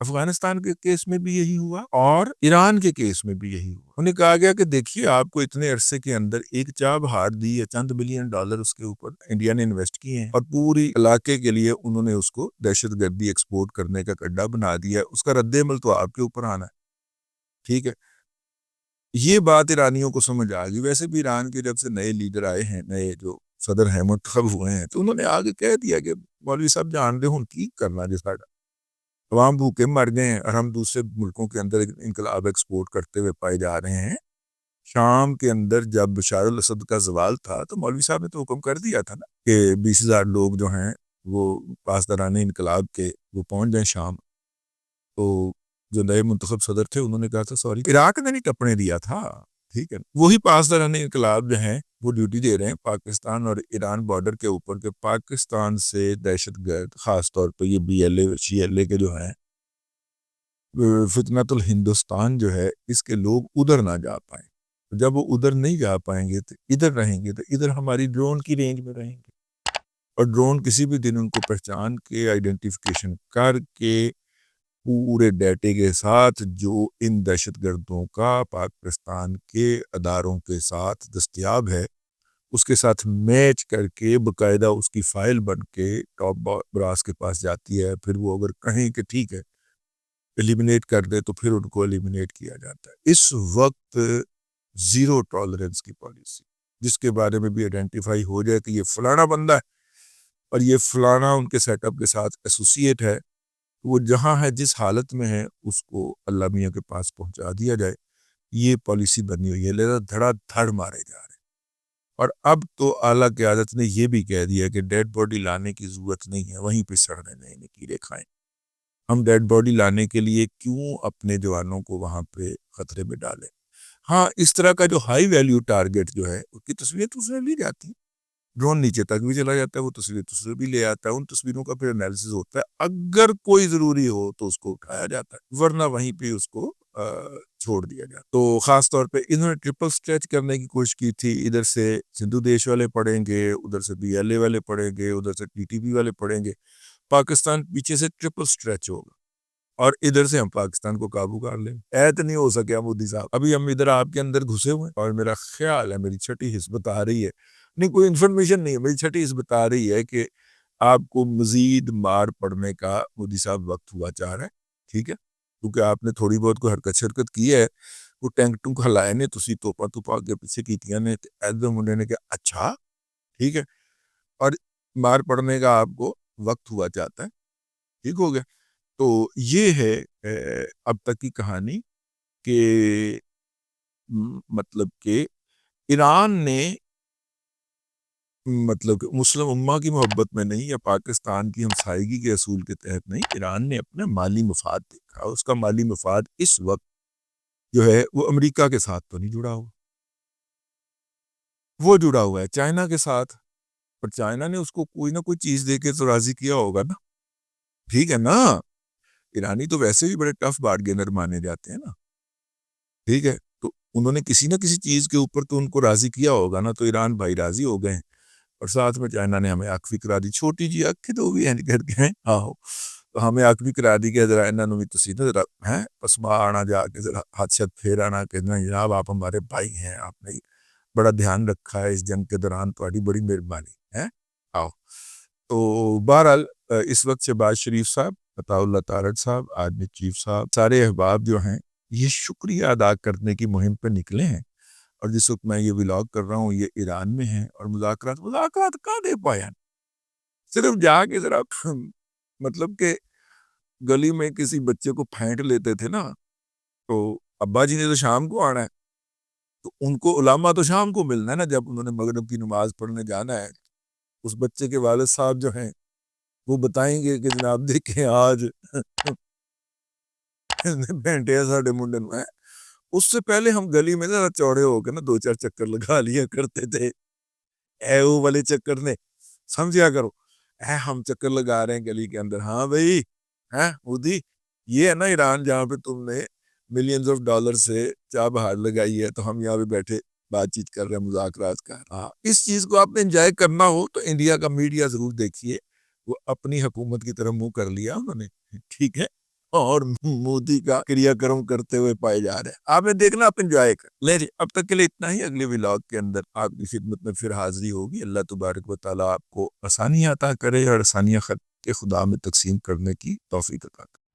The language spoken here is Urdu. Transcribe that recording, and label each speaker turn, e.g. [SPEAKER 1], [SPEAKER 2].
[SPEAKER 1] افغانستان کے کیس میں بھی یہی ہوا اور ایران کے کیس میں بھی یہی ہوا. انہیں کہا گیا کہ دیکھیے آپ کو اتنے عرصے کے اندر ایک چاب ہار دی ہے, چند بلین ڈالر اس کے اوپر انڈیا نے انویسٹ کیے ہیں اور پوری علاقے کے لیے انہوں نے اس کو دہشت گردی ایکسپورٹ کرنے کا اڈا بنا دیا ہے, اس کا رد عمل تو آپ کے اوپر آنا ہے. ٹھیک ہے, یہ بات ایرانیوں کو سمجھ آ گئی. ویسے بھی ایران کے جب سے نئے لیڈر آئے ہیں, نئے جو صدر ہیں منتخب ہوئے ہیں, تو انہوں نے آگے کہہ دیا کہ مولوی صاحب جان دے ہوں کی کرنا جس ساڈا عوام بھوکے مر گئے ہیں اور ہم دوسرے ملکوں کے اندر انقلاب ایکسپورٹ کرتے ہوئے پائے جا رہے ہیں. شام کے اندر جب بشار الاسد کا زوال تھا تو مولوی صاحب نے تو حکم کر دیا تھا نا کہ 20,000 لوگ جو ہیں وہ پاسداران انقلاب کے وہ پہنچ جائیں شام. تو جو نئے منتخب صدر تھے انہوں نے کہا تھا سوری عراق نے نہیں ٹپنے دیا تھا. ٹھیک ہے, وہی پاسداران انقلاب جو ہیں وہ ڈیوٹی دے رہے ہیں پاکستان اور ایران بارڈر کے اوپر کہ پاکستان سے دہشت گرد خاص طور پہ یہ BLA کے جو ہیں فتنۃ الہندوستان جو ہے اس کے لوگ ادھر نہ جا پائیں. جب وہ ادھر نہیں جا پائیں گے تو ادھر رہیں گے, تو ادھر ہماری ڈرون کی رینج میں رہیں گے اور ڈرون کسی بھی دن ان کو پہچان کے آئیڈینٹیفیکیشن کر کے پورے ڈیٹے کے ساتھ جو ان دہشت گردوں کا پاکستان کے اداروں کے ساتھ دستیاب ہے اس کے ساتھ میچ کر کے باقاعدہ اس کی فائل بن کے ٹاپ براس کے پاس جاتی ہے. پھر وہ اگر کہیں کہ ٹھیک ہے ایلیمینیٹ کر دے تو پھر ان کو ایلیمینیٹ کیا جاتا ہے. اس وقت زیرو ٹالرنس کی پالیسی, جس کے بارے میں بھی آئیڈینٹیفائی ہو جائے کہ یہ فلانا بندہ ہے اور یہ فلانا ان کے سیٹ اپ کے ساتھ ایسوسیٹ ہے, وہ جہاں ہے جس حالت میں ہے اس کو اللہ میاں کے پاس پہنچا دیا جائے. یہ پالیسی بنی ہوئی ہے, لہذا دھڑا دھڑ مارے جا رہے ہیں. اور اب تو اعلیٰ قیادت نے یہ بھی کہہ دیا کہ ڈیڈ باڈی لانے کی ضرورت نہیں ہے, وہیں پہ سڑنے نہیں کیڑے کھائیں. ہم ڈیڈ باڈی لانے کے لیے کیوں اپنے جوانوں کو وہاں پہ خطرے میں ڈالیں. ہاں, اس طرح کا جو ہائی ویلیو ٹارگٹ جو ہے اس کی تصویریں دوسرے لی جاتی ہیں, ڈرون نیچے تک بھی چلا جاتا ہے, وہ تصویر بھی لے آتا ہے, ان تصویروں کا پھر انالیسس ہوتا ہے, اگر کوئی ضروری ہو تو اس کو اٹھایا جاتا ہے, ورنہ وہیں پہ اس کو چھوڑ دیا جاتا. تو خاص طور پہ انہوں نے ٹرپل سٹریچ کرنے کی کوشش کی تھی. ادھر سے سندھو دیش والے پڑیں گے, ادھر سے BLA والے پڑیں گے, ادھر سے TTP والے پڑیں گے, پاکستان پیچھے سے ٹرپل سٹریچ ہوگا اور ادھر سے ہم پاکستان کو قابو کر لیں. ایت نہیں ہو سکیا مودی صاحب, ابھی ہم ادھر آپ کے اندر گھسے ہوئے ہیں اور میرا خیال ہے میری چھٹی حص بتا رہی ہے, نہیں کوئی انفارمیشن نہیں ہے, میری چھٹی حص بتا رہی ہے کہ آپ کو مزید مار پڑنے کا مودی صاحب وقت ہوا چاہ رہا ہے. ٹھیک ہے, کیونکہ آپ نے تھوڑی بہت کوئی حرکت شرکت کی ہے, وہ ٹینک ٹونک ہلائے نے, تسی توپا کے پیچھے کیتیاں نے, ایدم منڈے نے کہ اچھا ٹھیک ہے, اور مار پڑنے کا آپ کو وقت ہوا چاہتا ہے. ٹھیک ہو گیا. تو یہ ہے اب تک کی کہانی کہ مطلب کہ ایران نے مطلب کہ مسلم امہ کی محبت میں نہیں یا پاکستان کی ہمسائیگی کے اصول کے تحت نہیں, ایران نے اپنا مالی مفاد دیکھا. اس کا مالی مفاد اس وقت جو ہے وہ امریکہ کے ساتھ تو نہیں جڑا ہوا, وہ جڑا ہوا ہے چائنا کے ساتھ, پر چائنا نے اس کو کوئی نہ کوئی چیز دے کے تو راضی کیا ہوگا نا. ٹھیک ہے نا, ایرانی تو ویسے بھی بڑے ٹف بارگینر مانے جاتے ہیں نا. ٹھیک ہے, تو انہوں نے کسی نہ کسی چیز کے اوپر تو ان کو راضی کیا ہوگا نا, تو ایران بھائی راضی ہو گئے ہیں اور ساتھ میں چائنا نے ہمیں آکفی کرا دی. چھوٹی جی آنکھیں تو بھی ہیں کر کے ہیں, آہو تو ہمیں آکفی کرا دی کہ ذرا انہوں بھی تسی نا ذرا ہیں پسما آنا جا کے ذرا ہاتھ شت پھیر آنا کہ جناب آپ ہمارے بھائی ہیں, آپ نے بڑا دھیان رکھا ہے اس جنگ کے دوران, تہاڈی بڑی مہربانی ہے. آؤ تو بہرحال اس وقت شہباز شریف صاحب, عطا اللہ تارڑ صاحب, آدمی چیف صاحب, سارے احباب جو ہیں یہ شکریہ ادا کرنے کی مہم پہ نکلے ہیں. اور جس وقت میں یہ ولاگ کر رہا ہوں یہ ایران میں ہیں اور مذاکرات کہاں دے پایا, صرف جا کے ذرا مطلب کہ گلی میں کسی بچے کو پھینٹ لیتے تھے نا, تو ابا جی نے تو شام کو آنا ہے, تو ان کو علماء تو شام کو ملنا ہے نا, جب انہوں نے مغرب کی نماز پڑھنے جانا ہے. اس بچے کے والد صاحب جو ہیں وہ بتائیں گے کہ جناب دیکھیں آج پھینٹے ساڑھے منڈے میں, اس سے پہلے ہم گلی میں ذرا چوڑے ہو کے نا 2-4 چکر لگا لیا کرتے تھے. اے وہ والے چکر نے سمجھیا کرو, اے ہم چکر لگا رہے ہیں گلی کے اندر, ہاں بھائی ہیں مودی, یہ ہے نا ایران جہاں پہ تم نے ملینز آف ڈالر سے چاہ بہار لگائی ہے, تو ہم یہاں پہ بیٹھے بات چیت کر رہے ہیں, مذاکرات کا. ہاں, اس چیز کو آپ نے انجوائے کرنا ہو تو انڈیا کا میڈیا ضرور دیکھیے, وہ اپنی حکومت کی طرف منہ کر لیا انہوں نے. ٹھیک ہے, اور مودی کا کریا کرم کرتے ہوئے پائے جا رہے ہیں. آپ نے دیکھنا، آپ انجوائے کر لے جی. اب تک کے لیے اتنا ہی. اگلے ولاگ کے اندر آپ کی خدمت میں پھر حاضری ہوگی. اللہ تبارک و تعالیٰ آپ کو آسانیاں عطا کرے اور آسانیاں خدا میں تقسیم کرنے کی توفیق عطا کرے.